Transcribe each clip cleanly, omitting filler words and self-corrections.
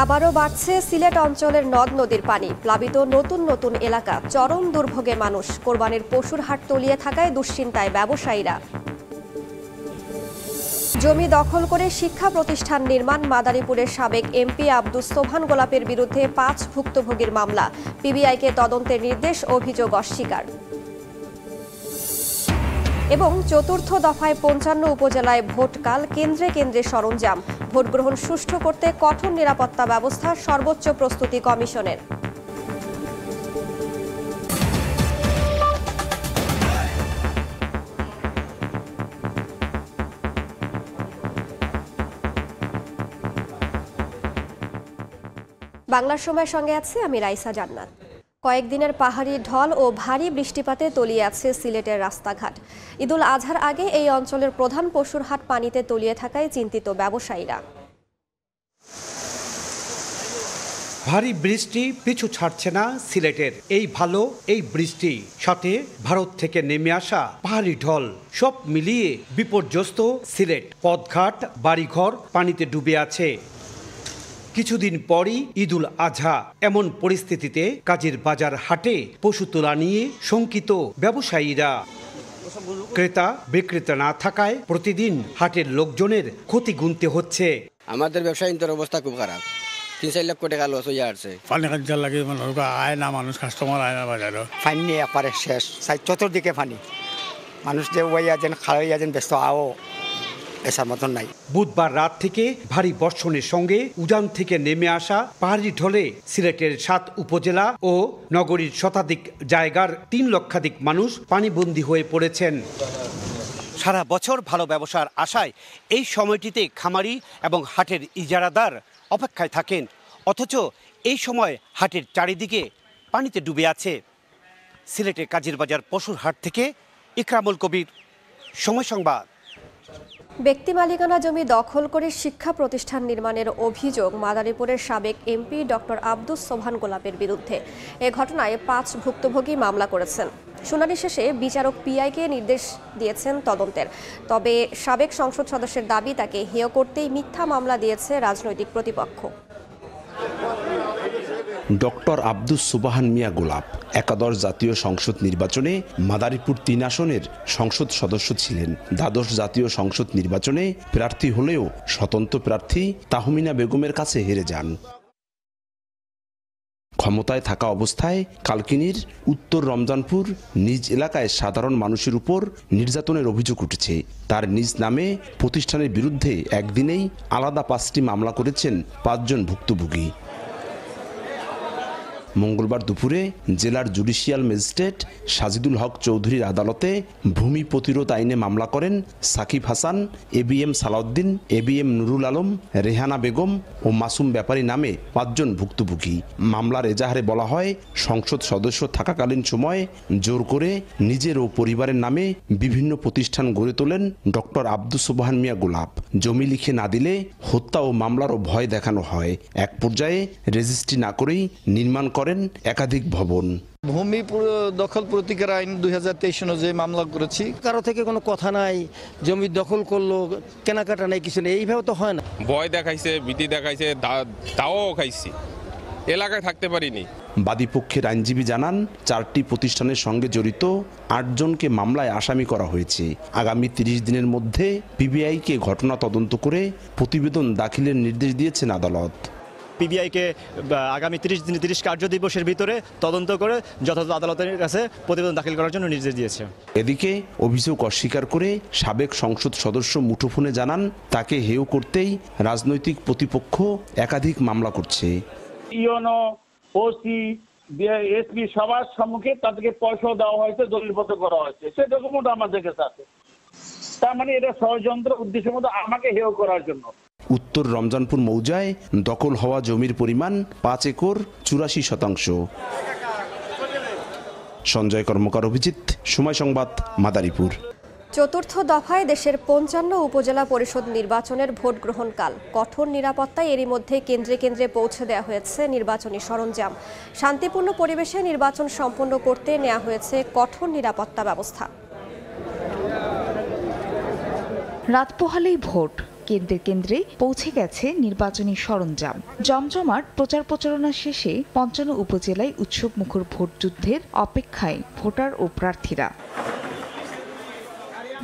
আবারও বাড়ছে সিলেট অঞ্চলের নদ নদীর পানি, প্লাবিত নতুন নতুন এলাকা, চরম দুর্ভোগে মানুষ, কোরবানির পশুর হাট তলিয়ে থাকায় দুশ্চিন্তায় ব্যবসায়ীরা। জমি দখল করে শিক্ষা প্রতিষ্ঠান নির্মাণ, মাদারীপুরের সাবেক এমপি আব্দুস সোবহান গোলাপের বিরুদ্ধে 5 ভুক্তভোগীর মামলা, পিবিআইকে তদন্তের নির্দেশ, অভিযোগ অস্বীকার। এবং চতুর্থ দফায় 55 উপজেলায় ভোটকাল, কেন্দ্রে কেন্দ্রে সরঞ্জাম, ভোট গ্রহণ সুষ্ঠু করতে কঠোর নিরাপত্তা ব্যবস্থা সর্বোচ্চ প্রস্তুতি কমিশনের। বাংলার সময়ের সঙ্গে আছে আমি রাইসা জান্নাত। কয়েকদিনের পাহাড়ি ঢল ও ভারী বৃষ্টিপাতে তলিয়ে আছে সিলেটের রাস্তাঘাট। ঈদুল আজহার আগে এই অঞ্চলের প্রধান পশুর হাট পানিতে তলিয়ে থাকায় চিন্তিত ব্যবসায়ীরা। ভারী বৃষ্টি পিছু ছাড়ছে না সিলেটের। এই ভালো এই বৃষ্টি, সাথে ভারত থেকে নেমে আসা পাহাড়ি ঢল, সব মিলিয়ে বিপর্যস্ত সিলেট। পথঘাট, বাড়িঘর পানিতে ডুবে আছে। কিছুদিন পরই ঈদুল আজহা। এমন পরিস্থিতিতে কাজের বাজার হাটে পশু তোলা নিয়ে শঙ্কিত ব্যবসায়ীরা। ক্রেতা বিক্রেতা না থাকায় প্রতিদিন হাটের লোকজনের ক্ষতি গুনতে হচ্ছে। আমাদের ব্যবসায়ীদের অবস্থা খুব খারাপ, 3-4 লক্ষ টাকা লস হয়ে আসছে। পানি খাদ্য লাগে, আয় না মানুষ, কাস্টমার আয় না বাজারও। পানি একবারে শেষ, চতুর্দিকে পানি। মানুষ যে ওয়াইয়া যেন খাওয়াইয়া যেন ব্যস্ত আও এসার মতন নাই। বুধবার রাত থেকে ভারী বর্ষণের সঙ্গে উজান থেকে নেমে আসা পাহাড়ি ঢলে সিলেটের 7 উপজেলা ও নগরীর শতাধিক জায়গার 3 লক্ষাধিক মানুষ পানিবন্দী হয়ে পড়েছেন। সারা বছর ভালো ব্যবসার আশায় এই সময়টিতে খামারি এবং হাটের ইজারাদার অপেক্ষায় থাকেন, অথচ এই সময় হাটের চারিদিকে পানিতে ডুবে আছে। সিলেটের কাজের বাজার পশুর হাট থেকে ইকরামুল কবির, সময় সংবাদ। ব্যক্তি মালিকানা জমি দখল করে শিক্ষা প্রতিষ্ঠান নির্মাণের অভিযোগ মাদারীপুরের সাবেক এমপি ডক্টর আব্দুস সোবহান গোলাপের বিরুদ্ধে। এ ঘটনায় 5 ভুক্তভোগী মামলা করেছেন। শুনানি শেষে বিচারক পিআইকে নির্দেশ দিয়েছেন তদন্তের। তবে সাবেক সংসদ সদস্যের দাবি, তাকে হেয় করতেই মিথ্যা মামলা দিয়েছে রাজনৈতিক প্রতিপক্ষ। ডক্টর আব্দুস সোবহান মিয়া গোলাপ একাদশ জাতীয় সংসদ নির্বাচনে মাদারীপুর 3 আসনের সংসদ সদস্য ছিলেন। দ্বাদশ জাতীয় সংসদ নির্বাচনে প্রার্থী হলেও স্বতন্ত্র প্রার্থী তাহমিনা বেগমের কাছে হেরে যান। ক্ষমতায় থাকা অবস্থায় কালকিনির উত্তর রমজানপুর নিজ এলাকায় সাধারণ মানুষের উপর নির্যাতনের অভিযোগ উঠেছে। তার নিজ নামে প্রতিষ্ঠানের বিরুদ্ধে একদিনেই আলাদা 5টি মামলা করেছেন 5 জন ভুক্তভোগী। মঙ্গলবার দুপুরে জেলার জুডিশিয়াল ম্যাজিস্ট্রেট সাজিদুল হক চৌধুরীর আদালতে ভূমি প্রতিরোধ আইনে মামলা করেন সাকিব হাসান, এবিএম সালাউদ্দিন, এবিএম নুরুল আলম, রেহানা বেগম ও মাসুম ব্যাপারী নামে 5 জন ভুক্তভোগী। মামলার এজাহারে বলা হয়, সংসদ সদস্য থাকাকালীন সময়ে জোর করে নিজের ও পরিবারের নামে বিভিন্ন প্রতিষ্ঠান গড়ে তোলেন ডক্টর আব্দুস সোবহান মিয়া গোলাপ। জমি লিখে না দিলে হত্যা ও মামলারও ভয় দেখানো হয়। এক পর্যায়ে রেজিস্ট্রি না করেই নির্মাণ করেন একাধিক ভবন। ভূমি দখল প্রতিকার আইন 2023 অনুযায়ী মামলা করেছি। কারো থেকে কোনো কথা নাই, জমি দখল করলো, কেনাকাটা নাই, কিছু নেই, এইভাবে তো হয় না। ভয় দেখাইছে, ভীতি দেখাইছে, তাও খাইছি, এলাকায় থাকতে পারিনি। বাদীপক্ষের আইনজীবী জানান, 4টি প্রতিষ্ঠানের সঙ্গে জড়িত 8 জনকে মামলায় আসামি করা হয়েছে। আগামী 30 দিনের মধ্যে পিবিআইকে ঘটনা তদন্ত করে প্রতিবেদন দাখিলের নির্দেশ দিয়েছেন আদালত। পিবিআইকে আগামী 30 কার্য দিবসের ভিতরে তদন্ত করে যথাযথ আদালতের কাছে প্রতিবেদন দাখিল করার জন্য নির্দেশ দিয়েছে। এদিকে অভিযোগ অস্বীকার করে সাবেক সংসদ সদস্য মুঠোফোনে জানান, তাকে হেয় করতেই রাজনৈতিক প্রতিপক্ষ একাধিক মামলা করছে। ইউনো, ওসি, এসপি সবার সম্মুখে তাদেরকে পয়সা দেওয়া হয়েছে, দলিলবদ্ধ করা হয়েছে, সে ডকুমেন্ট আমাদের কাছে আছে। তার মানে এটা ষড়যন্ত্র, উদ্দেশ্যের মধ্যে আমাকে হেয় করার জন্য। উত্তর রমজানপুর মৌজায় দখল হওয়া জমির পরিমাণ 5 একর 84%। সঞ্জয় কর্মকার, অভিজিৎ, সময় সংবাদ, মাদারীপুর। চতুর্থ দফায় দেশের 55 উপজেলা পরিষদ নির্বাচনের ভোট গ্রহণকাল, কঠোর নিরাপত্তায় এরই মধ্যে কেন্দ্রে কেন্দ্রে পৌঁছে দেওয়া হয়েছে নির্বাচনী সরঞ্জাম। শান্তিপূর্ণ পরিবেশে নির্বাচন সম্পন্ন করতে নেওয়া হয়েছে কঠোর নিরাপত্তা ব্যবস্থা। রাত পোহালেই ভোট, কেন্দ্রে কেন্দ্রে পৌঁছে গেছে নির্বাচনী সরঞ্জাম। জমজমাট প্রচার প্রচারণা শেষে ৫৫ উপজেলায় উৎসবমুখর ভোটযুদ্ধের অপেক্ষায় ভোটার ও প্রার্থীরা।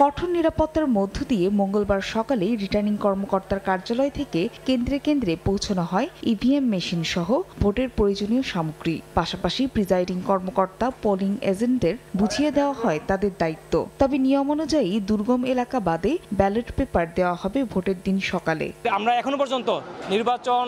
কঠোর নিরাপত্তার মধ্য দিয়ে মঙ্গলবার সকালে রিটার্নিং কর্মকর্তার কার্যালয় থেকে কেন্দ্রে কেন্দ্রে পৌঁছানো হয় ইভিএম মেশিন সহ ভোটের প্রয়োজনীয় সামগ্রী। পাশাপাশি প্রিজাইডিং কর্মকর্তা পোলিং এজেন্টদের বুঝিয়ে দেওয়া হয় তাদের দায়িত্ব। তবে নিয়ম অনুযায়ী দুর্গম এলাকা বাদে ব্যালট পেপার দেওয়া হবে ভোটের দিন সকালে। আমরা এখনো পর্যন্ত নির্বাচন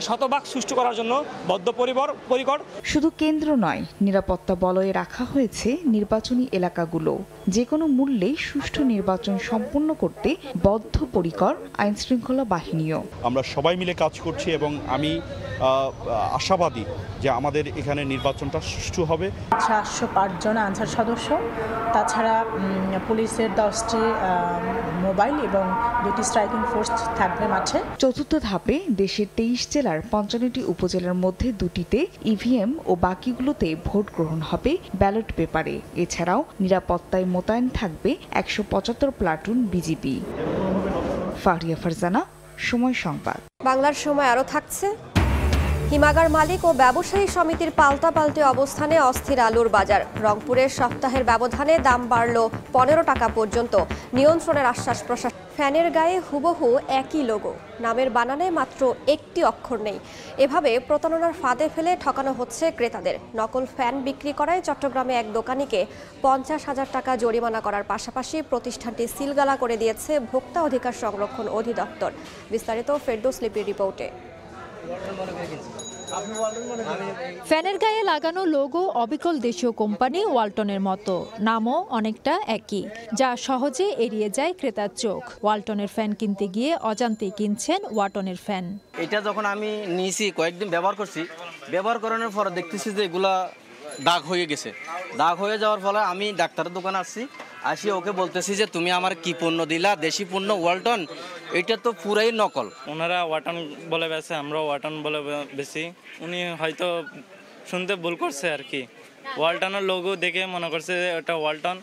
শতভাগ সুষ্ঠু করার জন্য বদ্ধপরিকর। শুধু কেন্দ্র নয়, নিরাপত্তা বলয়ে রাখা হয়েছে নির্বাচনী এলাকাগুলো। যে কোনো মূল্যে সুষ্ঠু নির্বাচন সম্পন্ন করতে বদ্ধপরিকর আইনশৃঙ্খলা বাহিনীও। আমরা সবাই মিলে কাজ করছি এবং আমি আশাবাদী যে আমাদের এখানে নির্বাচনটা সুষ্ঠু হবে। 705 জন আনসার সদস্য, তাছাড়া পুলিশের 10টি মোবাইল এবং 2টি স্ট্রাইকিং ফোর্স থাকবে মাঠে। চতুর্থ ধাপে দেশের 23 জেলার 55টি উপজেলার মধ্যে 2টিতে ইভিএম ও বাকিগুলোতে ভোট গ্রহণ হবে ব্যালট পেপারে। এছাড়াও নিরাপত্তায় মোতায়েন থাকবে 175 প্লাটুন বিজিবি। ফারিয়া ফারজানা, সময় সংবাদ। বাংলার সময় আরও থাকছে। হিমাগার মালিক ও ব্যবসায়ী সমিতির পাল্টাপাল্টি অবস্থানে অস্থির আলুর বাজার। রংপুরের সপ্তাহের ব্যবধানে দাম বাড়ল 15 টাকা পর্যন্ত। নিয়ন্ত্রণের আশ্বাস প্রশাসন। ফ্যানের গায়ে হুবহু একই লোগো, নামের বানানে মাত্র একটি অক্ষর নেই। এভাবে প্রতারণার ফাঁদে ফেলে ঠকানো হচ্ছে ক্রেতাদের। নকল ফ্যান বিক্রি করায় চট্টগ্রামে এক দোকানিকে 50,000 টাকা জরিমানা করার পাশাপাশি প্রতিষ্ঠানটি সিলগালা করে দিয়েছে ভোক্তা অধিকার সংরক্ষণ অধিদপ্তর। বিস্তারিত ফেরদৌস লিপির রিপোর্টে। ফ্যানের গায়ে লাগানো লোগো অবিকল দেশীয় কোম্পানি ওয়ালটনের মতো, নামও অনেকটা একই, যা সহজে এড়িয়ে যায় ক্রেতার চোখ। ওয়ালটনের ফ্যান কিনতে গিয়ে অজান্তেই কিনছেন ওয়াটনের ফ্যান। এটা যখন আমি নিয়েছি, কয়েকদিন ব্যবহার করছি, ব্যবহার করানোর পর দেখতেছি যে এগুলা দাগ হয়ে গেছে। দাগ হয়ে যাওয়ার ফলে আমি ডাক্তারের দোকানে আসি ওকে বলতেছি যে তুমি আমার কি পণ্য দিলা, দেশি পণ্য ওয়ালটন, এটা তো পুরাই নকল। ওনারা ওয়াটন বলে বেছে, আমরা ওয়াটন বলে বেশি। উনি হয়তো শুনতে ভুল করছে আর কি, ওয়ালটনের লোগো দেখে মনে করছে এটা ওয়ালটন।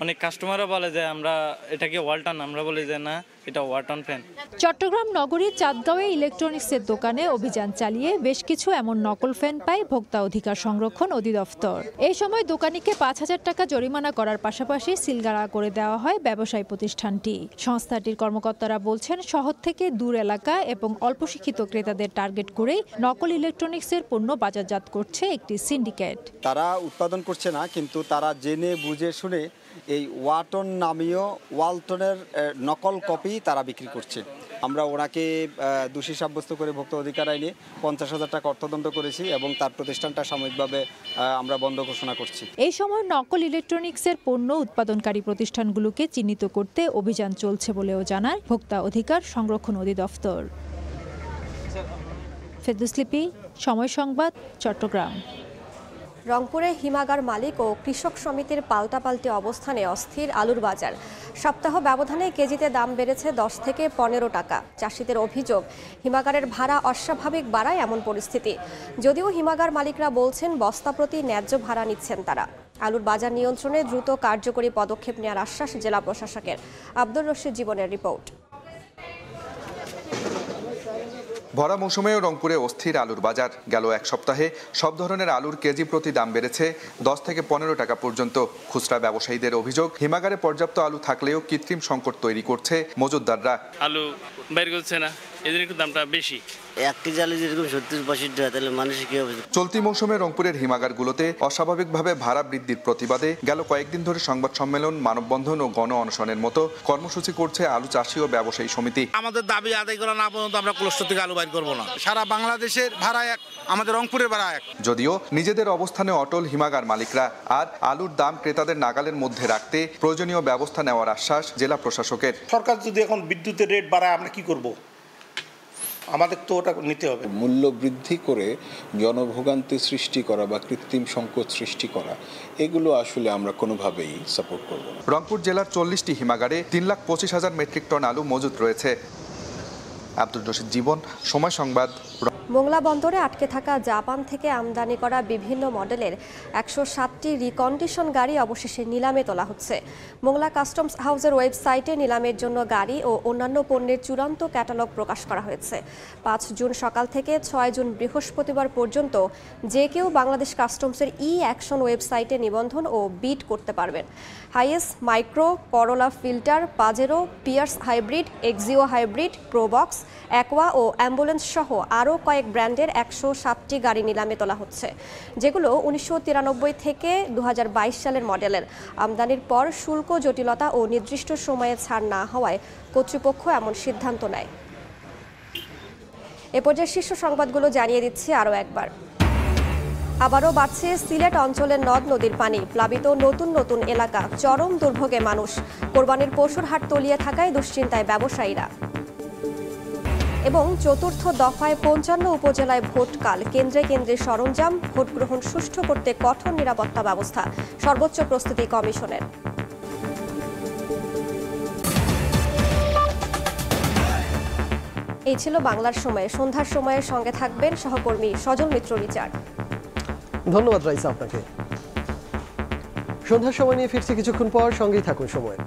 অনেক কাস্টমাররা বলে যে আমরা এটা কি ওয়ালটন, আমরা বলি যে না এটা ওয়াটন ফ্যান। চট্টগ্রাম নগরীর চাঁদগাঁওয়ে ইলেকট্রনিক্সের দোকানে অভিযান চালিয়ে বেশ কিছু এমন নকল ফ্যান পায় ভোক্তা অধিকার সংরক্ষণ অধিদপ্তর। এই সময় দোকানিকে 5,000 টাকা জরিমানা করার পাশাপাশি সিলগালা করে দেওয়া হয় ব্যবসায়ী প্রতিষ্ঠানটি। সংস্থাটির কর্মকর্তারা বলছেন, শহর থেকে দূর এলাকা এবং অল্প শিক্ষিত ক্রেতাদের টার্গেট করেই নকল ইলেকট্রনিক্সের পণ্য বাজারজাত করছে একটি সিন্ডিকেট। তারা উৎপাদন করছে না, কিন্তু তারা জেনে বুঝে শুনে এই ওয়াটন নামীয় ওয়ালটনের নকল কপি তারা বিক্রি করছে। আমরা ওনাকে দোষী সাব্যস্ত করে ভোক্তা অধিকার আইনে 50,000 টাকা অর্থদণ্ড করেছি এবং তার প্রতিষ্ঠানটা সাময়িকভাবে আমরা বন্ধ ঘোষণা করছি। এই সময় নকল ইলেকট্রনিক্সের পণ্য উৎপাদনকারী প্রতিষ্ঠানগুলোকে চিহ্নিত করতে অভিযান চলছে বলেও জানায় ভোক্তা অধিকার সংরক্ষণ অধিদপ্তর। ফেরদৌস লিপি, সময় সংবাদ, চট্টগ্রাম। রংপুরে হিমাগার মালিক ও কৃষক সমিতির পাল্টাপাল্টি অবস্থানে অস্থির আলুর বাজার। সপ্তাহ ব্যবধানে কেজিতে দাম বেড়েছে 10 থেকে 15 টাকা। চাষিদের অভিযোগ, হিমাগারের ভাড়া অস্বাভাবিক বাড়ায় এমন পরিস্থিতি। যদিও হিমাগার মালিকরা বলছেন বস্তা প্রতি ন্যায্য ভাড়া নিচ্ছেন তারা। আলুর বাজার নিয়ন্ত্রণে দ্রুত কার্যকরী পদক্ষেপ নেওয়ার আশ্বাস জেলা প্রশাসকের। আব্দুর রশিদ জীবনের রিপোর্ট। ভরা মৌসুমেও রংপুরে অস্থির আলুর বাজার। গেল এক সপ্তাহে সব ধরনের আলুর কেজি প্রতি দাম বেড়েছে 10 থেকে 15 টাকা পর্যন্ত। খুচরা ব্যবসায়ীদের অভিযোগ, হিমাগারে পর্যাপ্ত আলু থাকলেও কৃত্রিম সংকট তৈরি করছে মজুতদাররা। আলু বের করছে না, এদের একটু দামটা বেশি। এক কেজি আলু যেরকম 70-80 টাকা, তাহলে মানুষ কি হবে? চলতি মৌসুমে রংপুরের হিমাগারগুলোতে অস্বাভাবিকভাবে ভাড়া বৃদ্ধির প্রতিবাদে গেল কয়েকদিন ধরে সংবাদ সম্মেলন, মানববন্ধন ও গণ অনশনের মতো কর্মসূচি করছে আলু চাষী ও ব্যবসায়ী সমিতি। আমাদের দাবি আদায় করা না পর্যন্ত আমরা ক্লাস্টার থেকে আলু বাইর করব না। সারা বাংলাদেশের ভাড়া এক, আমাদের রংপুরের ভাড়া এক। যদিও নিজেদের অবস্থানে অটল হিমাগার মালিকরা আর আলুর দাম ক্রেতাদের নাগালের মধ্যে রাখতে প্রয়োজনীয় ব্যবস্থা নেওয়ার আশ্বাস জেলা প্রশাসকের। সরকার যদি এখন বিদ্যুতের রেট বাড়ায়, আমরা কি করব? আমাদের তো ওটা নিতে হবে। মূল্য বৃদ্ধি করে জনভোগান্তি সৃষ্টি করা বা কৃত্রিম সংকট সৃষ্টি করা, এগুলো আসলে আমরা কোনোভাবেই সাপোর্ট করব না। রংপুর জেলার 40টি হিমাগারে 3,25,000 মেট্রিক টন আলু মজুত রয়েছে। আব্দুর রশিদ জীবন, সময় সংবাদ। মোংলা বন্দরে আটকে থাকা জাপান থেকে আমদানি করা বিভিন্ন মডেলের 107টি রিকন্ডিশন গাড়ি অবশেষে নিলামে তোলা হচ্ছে। মোংলা কাস্টমস হাউসের ওয়েবসাইটে নিলামের জন্য গাড়ি ও অন্যান্য পণ্যের চূড়ান্ত ক্যাটালগ প্রকাশ করা হয়েছে। 5 জুন সকাল থেকে 6 জুন বৃহস্পতিবার পর্যন্ত যে কেউ বাংলাদেশ কাস্টমসের অ্যাকশন ওয়েবসাইটে নিবন্ধন ও বিড করতে পারবেন। Hiace, micro, Corolla Fielder, Pajero, Prius hybrid, Axio hybrid, Probox, Aqua ও অ্যাম্বুলেন্স সহ আরও কয়েক ব্র্যান্ডের 107টি গাড়ি নিলামে তোলা হচ্ছে, যেগুলো 1993 থেকে 2022 সালের মডেলের। আমদানির পর শুল্ক জটিলতা ও নির্দিষ্ট সময়ে ছাড় না হওয়ায় কর্তৃপক্ষ এমন সিদ্ধান্ত নেয়। এ পর্যায়ে শীর্ষ সংবাদগুলো জানিয়ে দিচ্ছি আরও একবার। আবারও বাড়ছে সিলেট অঞ্চলের নদ নদীর পানি, প্লাবিত নতুন নতুন এলাকা, চরম দুর্ভোগে মানুষ। কোরবানির পশুর হাট তলিয়ে থাকায় দুশ্চিন্তায় ব্যবসায়ীরা। এবং চতুর্থ দফায় 55 উপজেলায় ভোটকাল, কেন্দ্রে কেন্দ্রে সরঞ্জাম, ভোট গ্রহণ সুষ্ঠু করতে কঠোর নিরাপত্তা ব্যবস্থা, সর্বোচ্চ প্রস্তুতি কমিশনের। এই ছিল বাংলার সময়ে। সন্ধ্যার সময়ের সঙ্গে থাকবেন সহকর্মী সজল মিত্র রিচার্ড। ধন্যবাদ রাইসা আপনাকে। সন্ধ্যার সময় নিয়ে ফিরছি কিছুক্ষণ পর, সঙ্গেই থাকুন সময়।